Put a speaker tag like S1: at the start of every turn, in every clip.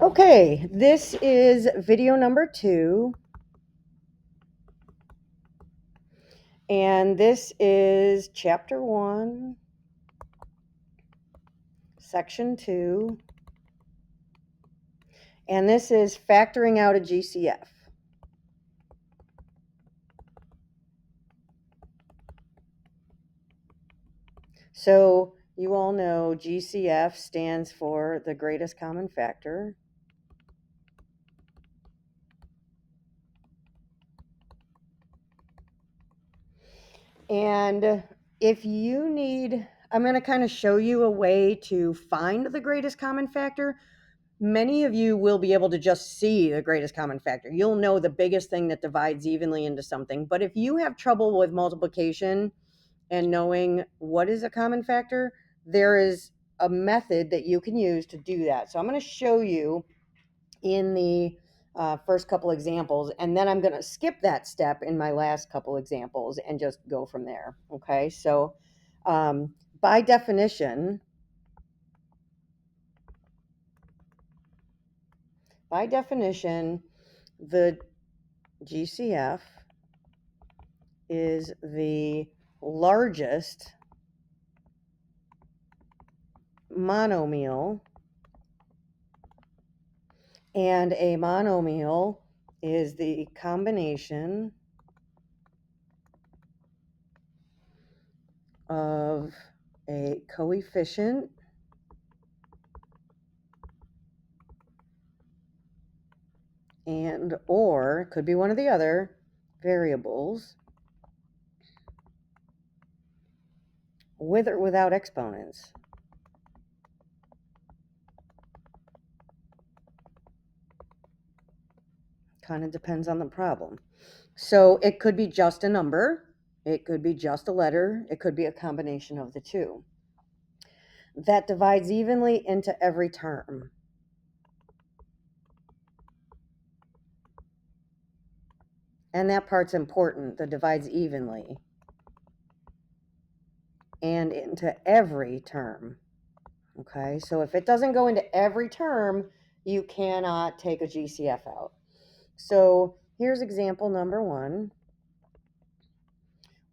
S1: Okay, this is video number 2, and this is chapter 1, section 2, and this is factoring out a GCF. So you all know GCF stands for the greatest common factor. And if you need, I'm going to kind of show you a way to find the greatest common factor. Many of you will be able to just see the greatest common factor. You'll know the biggest thing that divides evenly into something. But if you have trouble with multiplication and knowing what is a common factor, there is a method that you can use to do that. So I'm going to show you in the first couple examples, and then I'm going to skip that step in my last couple examples and just go from there. Okay, so by definition, the GCF is the largest monomial, and a monomial is the combination of a coefficient and or could be one of the other variables with or without exponents. Kind of depends on the problem. So it could be just a number, it could be just a letter, it could be a combination of the two. That divides evenly into every term. And that part's important, that divides evenly and into every term. Okay, so if it doesn't go into every term, you cannot take a GCF out. So here's example number 1.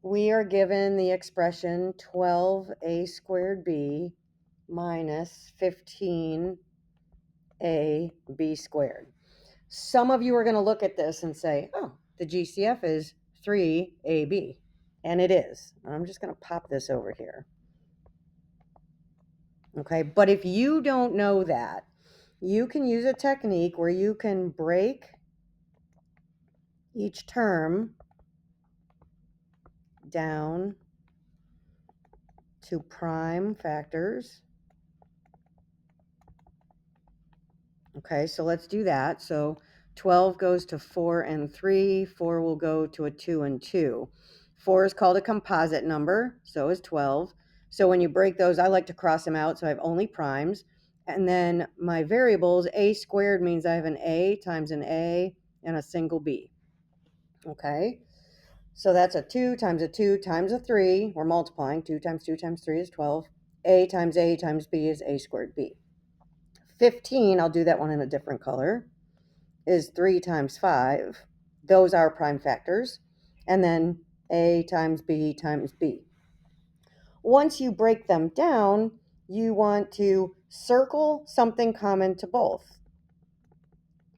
S1: We are given the expression 12a squared b minus 15ab squared. Some of you are going to look at this and say, oh, the GCF is 3ab. And it is. I'm just going to pop this over here. Okay, but if you don't know that, you can use a technique where you can break each term down to prime factors. Okay, so let's do that. So 12 goes to 4 and 3. 4 will go to a 2 and 2. 4 is called a composite number, so is 12. So when you break those, I like to cross them out, so I have only primes. And then my variables, a squared means I have an a times an a and a single b. Okay, so that's a 2 times a 2 times a 3. We're multiplying. 2 times 2 times 3 is 12. A times b is a squared b. 15, I'll do that one in a different color, is 3 times 5. Those are prime factors. And then a times b times b. Once you break them down, you want to circle something common to both.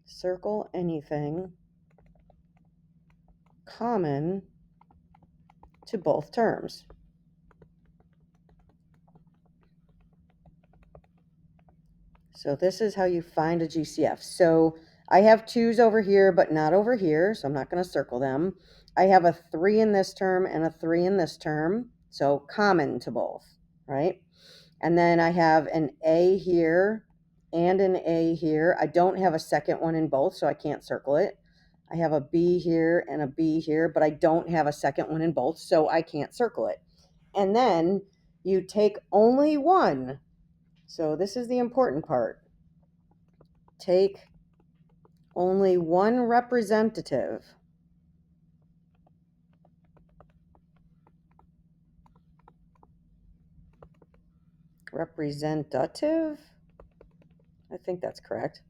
S1: Circle anything common to both terms. So this is how you find a GCF. So I have 2's over here, but not over here, so I'm not going to circle them. I have a 3 in this term and a 3 in this term, so common to both, right? And then I have an A here and an A here. I don't have a second one in both, so I can't circle it. I have a B here and a B here, but I don't have a second one in both, so I can't circle it. And then you take only one. So this is the important part. Take only one representative. Representative? I think that's correct.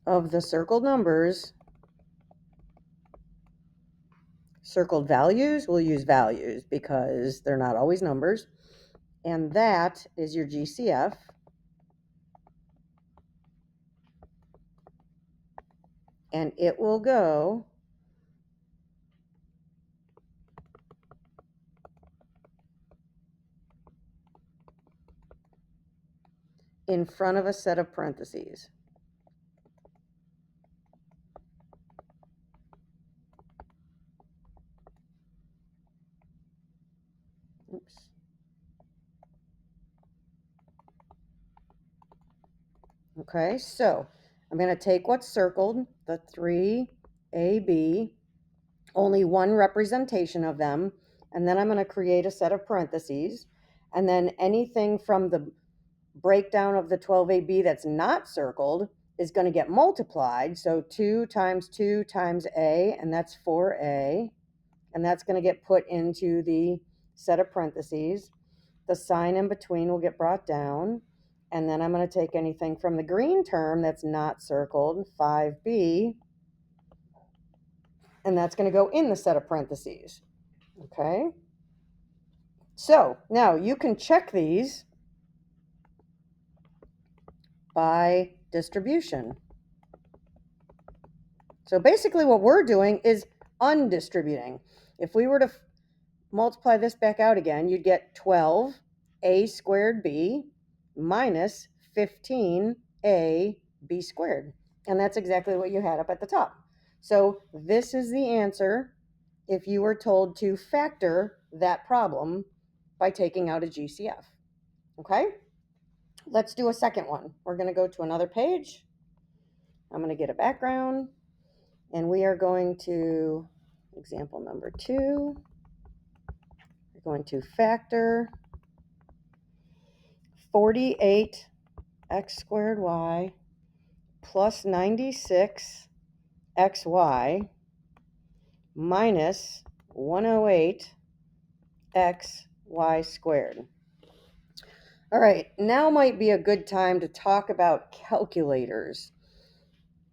S1: of the circled numbers, circled values, we'll use values because they're not always numbers. And that is your GCF. And it will go in front of a set of parentheses. Oops. Okay, so I'm going to take what's circled, the 3AB, only one representation of them, and then I'm going to create a set of parentheses, and then anything from the breakdown of the 12AB that's not circled is going to get multiplied. So 2 times 2 times A, and that's 4A, and that's going to get put into the set of parentheses. The sign in between will get brought down, and then I'm going to take anything from the green term that's not circled, 5B, and that's going to go in the set of parentheses. Okay? So now you can check these by distribution. So basically what we're doing is undistributing. If we were to multiply this back out again, you'd get 12a squared b minus 15a b squared. And that's exactly what you had up at the top. So this is the answer if you were told to factor that problem by taking out a GCF. Okay? Let's do a second one. We're going to go to another page. I'm going to get a background. And we are going to, example number 2, we're going to factor 48x squared y plus 96xy minus 108xy squared. All right, now might be a good time to talk about calculators.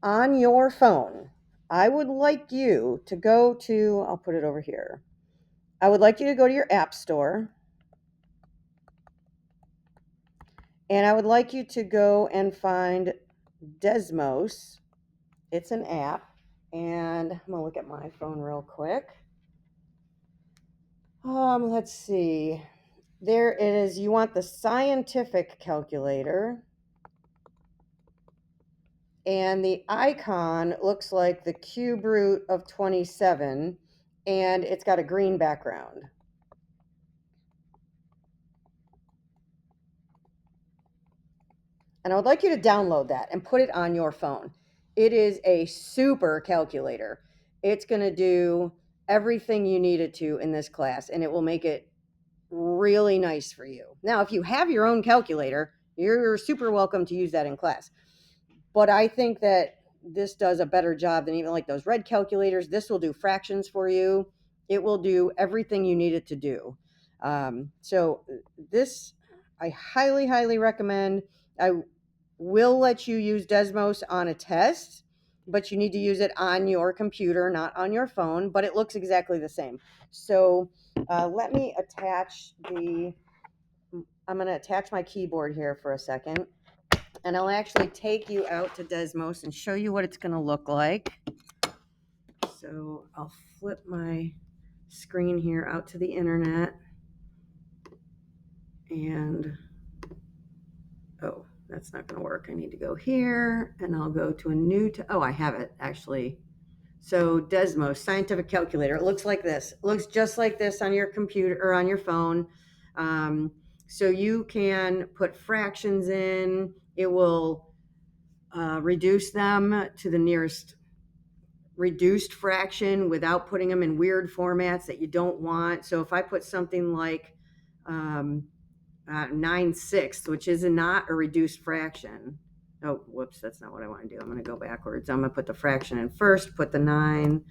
S1: On your phone, I would like you to go to, I'll put it over here. I would like you to go to your app store, and I would like you to go and find Desmos. It's an app, and I'm gonna look at my phone real quick. Let's see. There it is. You want the scientific calculator, and the icon looks like the cube root of 27, and it's got a green background. And I would like you to download that and put it on your phone. It is a super calculator. It's going to do everything you need it to in this class, and it will make it really nice for you. Now, if you have your own calculator, you're super welcome to use that in class. But I think that this does a better job than even like those red calculators. This will do fractions for you. It will do everything you need it to do. So this I highly, highly recommend. I will let you use Desmos on a test, but you need to use it on your computer, not on your phone, but it looks exactly the same. So let me attach I'm going to attach my keyboard here for a second, and I'll actually take you out to Desmos and show you what it's going to look like. So I'll flip my screen here out to the internet, and oh, that's not going to work. I need to go here, and I'll go to a new oh, I have it actually. So Desmos scientific calculator. It looks like this. It looks just like this on your computer or on your phone. So you can put fractions in. It will reduce them to the nearest reduced fraction without putting them in weird formats that you don't want. So if I put something like 9/6, which is not a reduced fraction. Oh, whoops, that's not what I want to do. I'm going to go backwards. I'm going to put the fraction in first, put the 9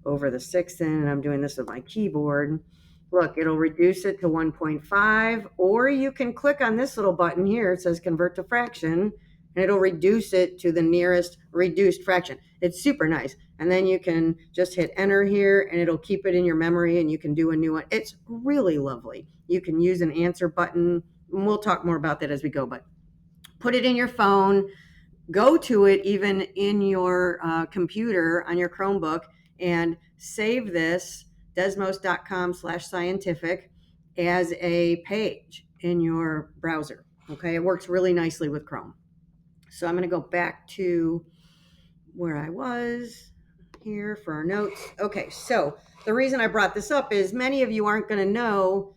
S1: over the 6 in, and I'm doing this with my keyboard. Look, it'll reduce it to 1.5, or you can click on this little button here. It says convert to fraction, and it'll reduce it to the nearest reduced fraction. It's super nice. And then you can just hit enter here and it'll keep it in your memory and you can do a new one. It's really lovely. You can use an answer button. We'll talk more about that as we go, but put it in your phone, go to it even in your computer on your Chromebook and save this desmos.com/scientific as a page in your browser. Okay, it works really nicely with Chrome. So I'm going to go back to where I was here for our notes. Okay, so the reason I brought this up is many of you aren't going to know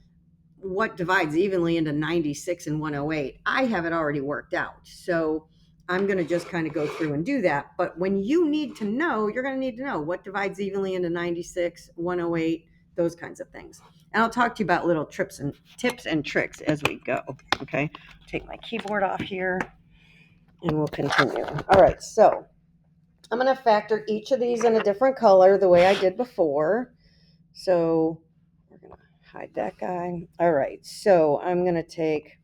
S1: what divides evenly into 96 and 108. I have it already worked out. So I'm going to just kind of go through and do that. But when you need to know, you're going to need to know what divides evenly into 96, 108, those kinds of things. And I'll talk to you about little tips and tricks as we go. Okay, take my keyboard off here and we'll continue. All right, so I'm going to factor each of these in a different color the way I did before. So we're going to hide that guy. All right, so I'm going to take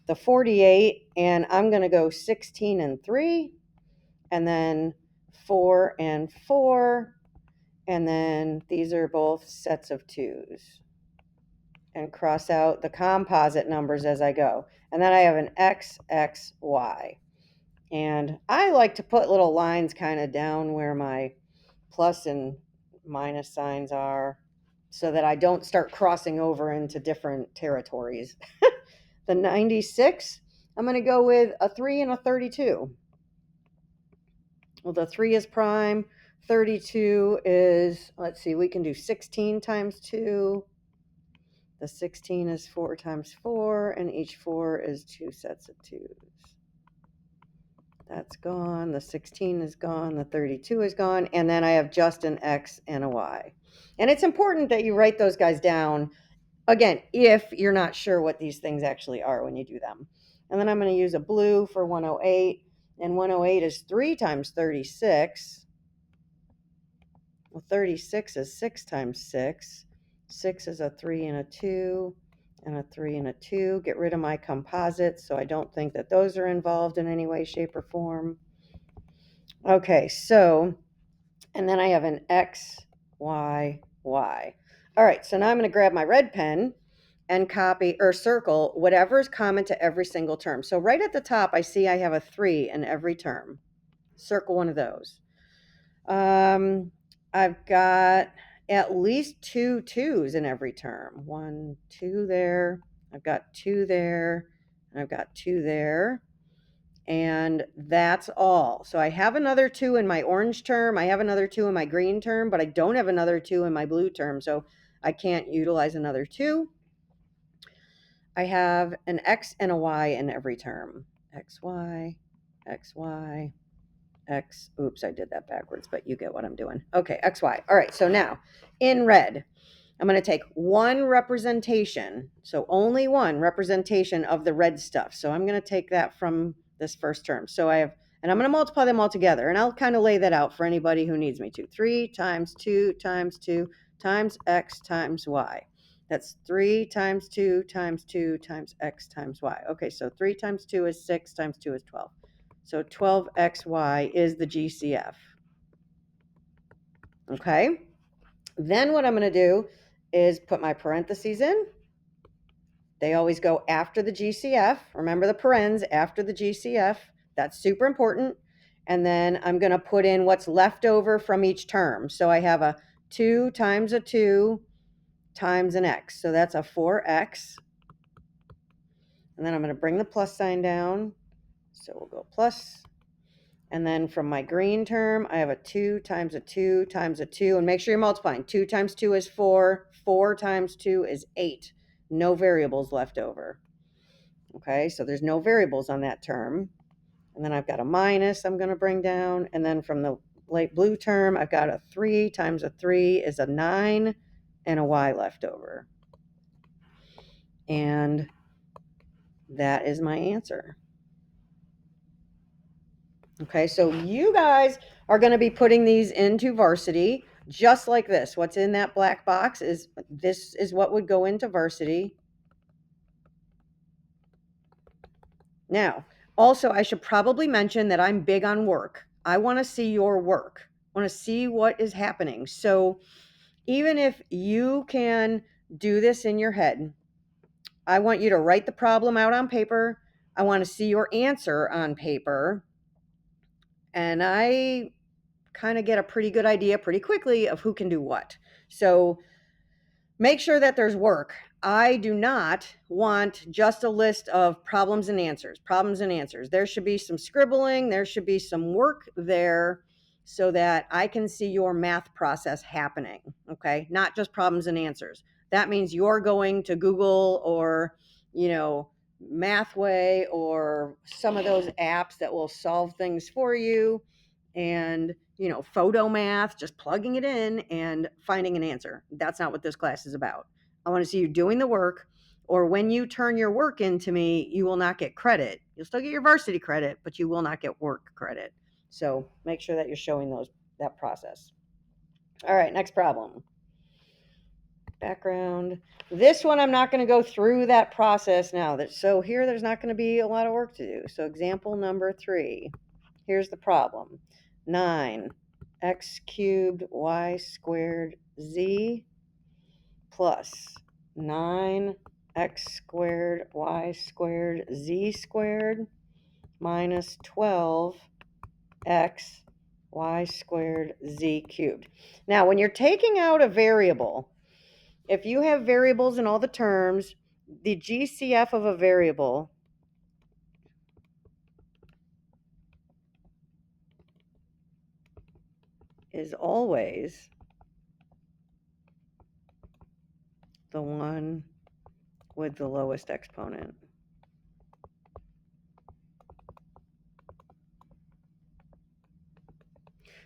S1: the 48 and I'm going to go 16 and 3, and then 4 and 4, and then these are both sets of 2s, and cross out the composite numbers as I go. And then I have an X, X, Y. And I like to put little lines kind of down where my plus and minus signs are so that I don't start crossing over into different territories. The 96, I'm going to go with a 3 and a 32. Well, the 3 is prime. 32 is, let's see, we can do 16 times 2. The 16 is 4 times 4, and each 4 is 2 sets of 2s. That's gone. The 16 is gone. The 32 is gone. And then I have just an X and a Y. And it's important that you write those guys down, again, if you're not sure what these things actually are when you do them. And then I'm going to use a blue for 108. And 108 is 3 times 36. Well, 36 is 6 times 6. 6 is a 3 and a 2. And a 3 and a 2. Get rid of my composites so I don't think that those are involved in any way, shape, or form. Okay, so, and then I have an X, Y, Y. All right, so now I'm going to grab my red pen and copy or circle whatever is common to every single term. So right at the top, I see I have a 3 in every term. Circle one of those. I've got at least 2 2s in every term. 1, 2 there. I've got 2 there. And I've got 2 there. And that's all. So I have another 2 in my orange term. I have another 2 in my green term, but I don't have another 2 in my blue term. So I can't utilize another 2. I have an X and a Y in every term. X, Y, X, Y, X. Oops, I did that backwards, but you get what I'm doing. Okay, X, Y. All right, so now in red, I'm going to take one representation, so only one representation of the red stuff. So I'm going to take that from this first term. So I have, and I'm going to multiply them all together, and I'll kind of lay that out for anybody who needs me to. 3 times 2 times 2 times X times Y. That's 3 times 2 times 2 times X times Y. Okay, so 3 times 2 is 6 times 2 is 12. So 12XY is the GCF. Okay, then what I'm going to do is put my parentheses in. They always go after the GCF. Remember the parens after the GCF. That's super important. And then I'm going to put in what's left over from each term. So I have a 2 times a 2 times an X. So that's a 4X. And then I'm going to bring the plus sign down. So we'll go plus. And then from my green term, I have a 2 times a 2 times a 2. And make sure you're multiplying. 2 times 2 is 4. 4 times 2 is 8. No variables left over. Okay, so there's no variables on that term. And then I've got a minus I'm going to bring down. And then from the light blue term, I've got a 3 times a 3 is a 9 and a Y left over. And that is my answer. Okay, so you guys are going to be putting these into varsity just like this. What's in that black box is this is what would go into varsity. Now, Also, I should probably mention that I'm big on work. I want to see your work. I want to see what is happening. So even if you can do this in your head, I want you to write the problem out on paper. I want to see your answer on paper. And I kind of get a pretty good idea pretty quickly of who can do what. So make sure that there's work. I do not want just a list of problems and answers, problems and answers. There should be some scribbling, there should be some work there so that I can see your math process happening, okay? Not just problems and answers. That means you're going to Google or, Mathway or some of those apps that will solve things for you, and photo math, just plugging it in and finding an answer. That's not what this class is about. I want to see you doing the work, or when you turn your work into me, you will not get credit. You'll still get your varsity credit, but you will not get work credit. So make sure that you're showing that process. All right, next problem. Background. This one, I'm not going to go through that process now. So here, there's not going to be a lot of work to do. So example number 3. Here's the problem. 9 x cubed y squared z plus 9 x squared y squared z squared minus 12 x y squared z cubed. Now, when you're taking out a variable, if you have variables in all the terms, the GCF of a variable is always the one with the lowest exponent.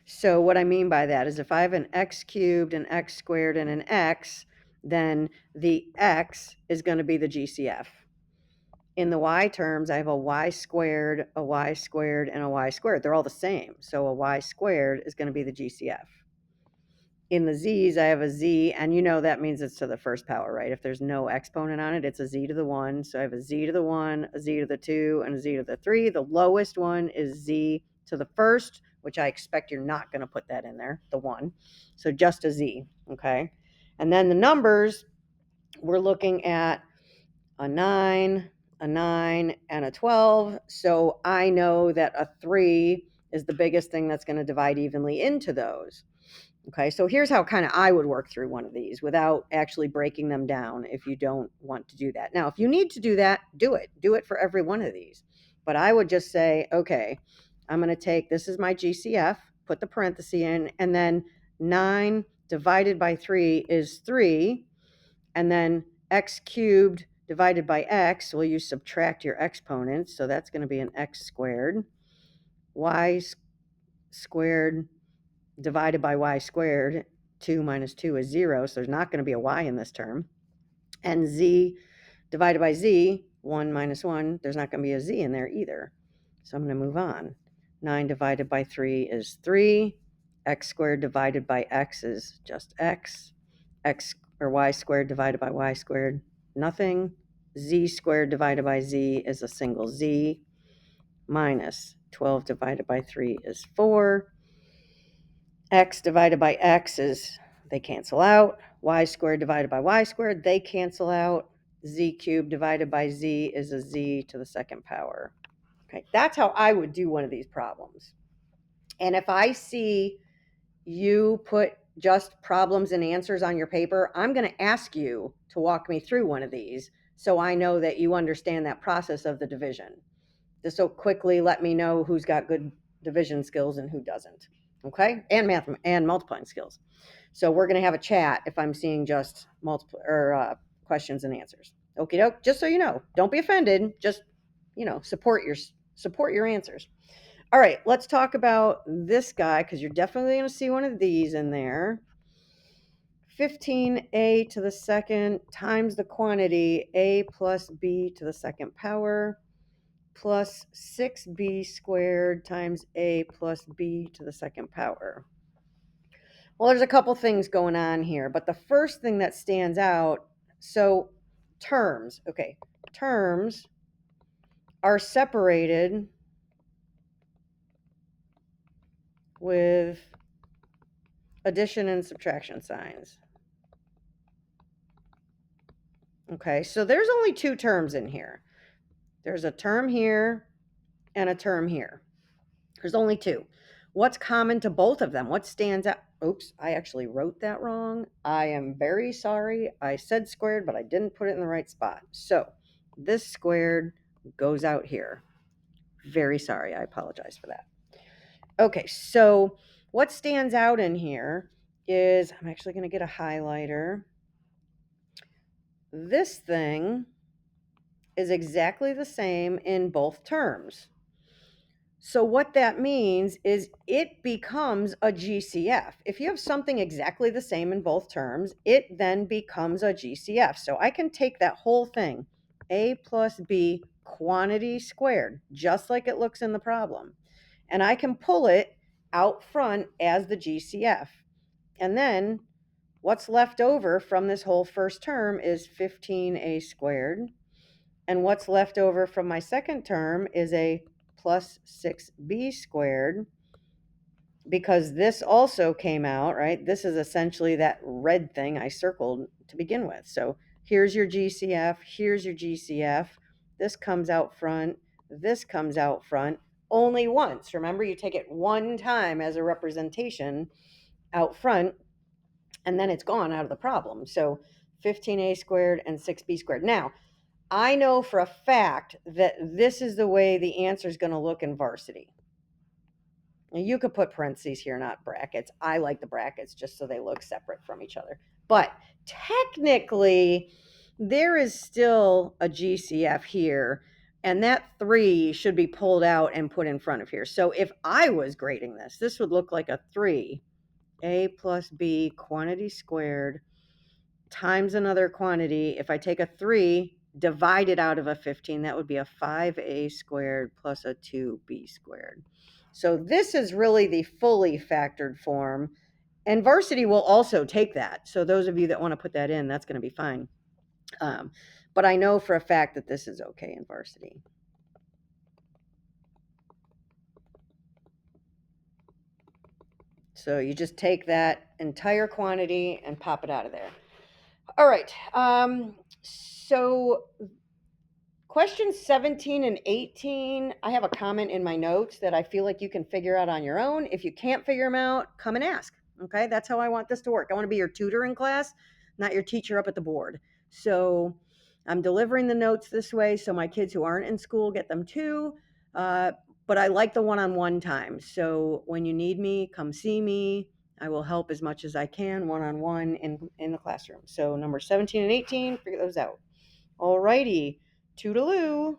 S1: So what I mean by that is if I have an x cubed, an x squared, and an x, then the x is going to be the GCF. In the y terms, I have a y squared, a y squared, and a y squared. They're all the same. So a y squared is going to be the GCF. In the z's, I have a z, and that means it's to the first power, right? If there's no exponent on it, it's a z to the 1. So I have a z to the 1, a z to the 2, and a z to the 3. The lowest one is z to the first, which I expect you're not going to put that in there, the 1. So just a z, okay? And then the numbers, we're looking at a 9, a 9, and a 12. So I know that a 3 is the biggest thing that's going to divide evenly into those. Okay, so here's how kind of I would work through one of these without actually breaking them down if you don't want to do that. Now, if you need to do that, do it. Do it for every one of these. But I would just say, okay, I'm going to take, this is my GCF, put the parenthesis in, and then 9 divided by 3 is 3. And then x cubed divided by x, well, you subtract your exponents. So that's going to be an x squared. Y squared divided by y squared, 2 minus 2 is 0, so there's not going to be a y in this term. And z divided by z, 1 minus 1, there's not going to be a z in there either. So I'm going to move on. 9 divided by 3 is 3. X squared divided by x is just x. X or y squared divided by y squared, nothing. Z squared divided by z is a single z. Minus 12 divided by 3 is 4. X divided by x is, they cancel out. Y squared divided by y squared, they cancel out. Z cubed divided by z is a z to the second power. Okay, that's how I would do one of these problems. And if I see you put just problems and answers on your paper, I'm going to ask you to walk me through one of these so I know that you understand that process of the division. This will quickly let me know who's got good division skills and who doesn't. Okay, and math and multiplying skills. So we're going to have a chat if I'm seeing just multiple or questions and answers. Okie doke. Just so you know, don't be offended. Just support your answers. All right, let's talk about this guy because you're definitely going to see one of these in there. 15a to the second times the quantity a plus b to the second power plus 6b squared times a plus b to the second power. Well, there's a couple things going on here, but the first thing that stands out, so terms, okay, terms are separated with addition and subtraction signs. Okay, so there's only two terms in here. There's a term here and a term here. There's only two. What's common to both of them? What stands out? Oops, I actually wrote that wrong. I am very sorry. I said squared, but I didn't put it in the right spot. So this squared goes out here. Very sorry. I apologize for that. Okay, so what stands out in here is, I'm actually going to get a highlighter. This thing is exactly the same in both terms. So what that means is it becomes a GCF. If you have something exactly the same in both terms, it then becomes a GCF. So I can take that whole thing, A plus B quantity squared, just like it looks in the problem, and I can pull it out front as the GCF. And then what's left over from this whole first term is 15A squared. And what's left over from my second term is a plus 6b squared, because this also came out, right? This is essentially that red thing I circled to begin with. So here's your GCF, here's your GCF. This comes out front, this comes out front only once. Remember, you take it one time as a representation out front, and then it's gone out of the problem. So 15a squared and 6b squared. Now, I know for a fact that this is the way the answer is going to look in varsity. Now, you could put parentheses here, not brackets. I like the brackets just so they look separate from each other. But technically, there is still a GCF here, and that 3 should be pulled out and put in front of here. So if I was grading this, this would look like a 3, A plus B quantity squared times another quantity. If I take a 3 divided out of a 15, that would be a 5a squared plus a 2b squared. So this is really the fully factored form, and varsity will also take that. So those of you that want to put that in, that's going to be fine. But I know for a fact that this is okay in varsity. So you just take that entire quantity and pop it out of there. All right. So questions 17 and 18, I have a comment in my notes that I feel like you can figure out on your own. If you can't figure them out, come and ask. Okay, that's how I want this to work. I want to be your tutor in class, not your teacher up at the board. So I'm delivering the notes this way so my kids who aren't in school get them too. But I like the one-on-one time. So when you need me, come see me. I will help as much as I can one-on-one in the classroom. So number 17 and 18, figure those out. All righty. Toodaloo.